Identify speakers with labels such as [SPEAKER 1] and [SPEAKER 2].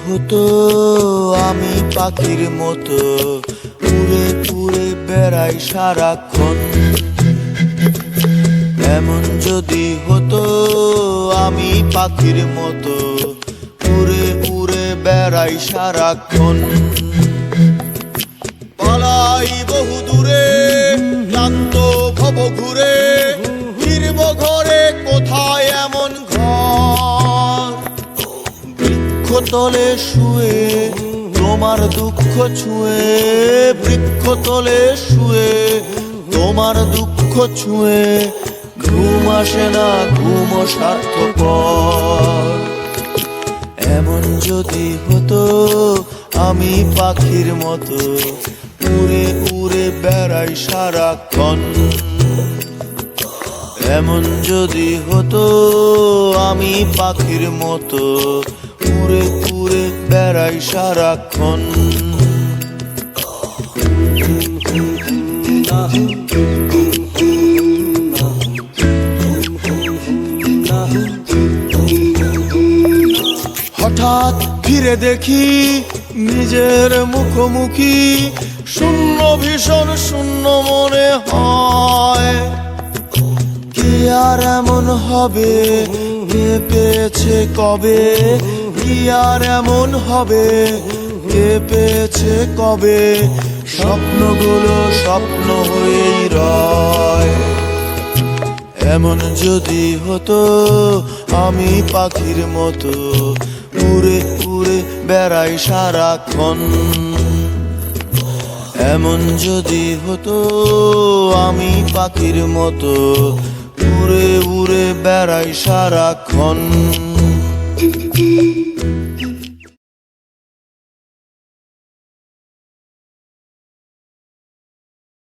[SPEAKER 1] হতো আমি পাখির মতো উড়ে উড়ে বেড়াই সারাক্ষণ। এমন যদি হতো আমি পাখির মতো উড়ে উড়ে বেড়াই সারাক্ষণ। পালাই বহু দূরে ক্লান্ত ভব ঘুরে, ফিরব ঘরে কোথায় এমন ঘর। বৃক্ষতলে শুয়ে তোমার দুঃখ ছুঁয়ে, বৃক্ষতলে শুয়ে তোমার দুঃখ ছুঁয়ে, ঘুম আসে না ঘুম স্বার্থপর। এমন যদি হতো আমি পাখির মতো উড়ে উড়ে বেড়াই সারাক্ষণ। এমন যদি হতো আমি পাখির মতো উড়ে উড়ে বেড়াই সারাক্ষণ। হঠাৎ ফিরে দেখি নিজের মুখোমুখি, শূন্য ভীষণ শূন্য মনে হয়। কি আর এমন হবে কে পেয়েছে কবে, কি আর এমন হবে কে পেয়েছে কবে, স্বপ্নগুলো স্বপ্ন হয়েই রয়। এমন যদি হতো আমি পাখির মতো উড়ে উড়ে বেড়াই সারাক্ষণ। এমন যদি হতো আমি পাখির মতো উড়ে উড়ে বেড়াই সারাক্ষণ।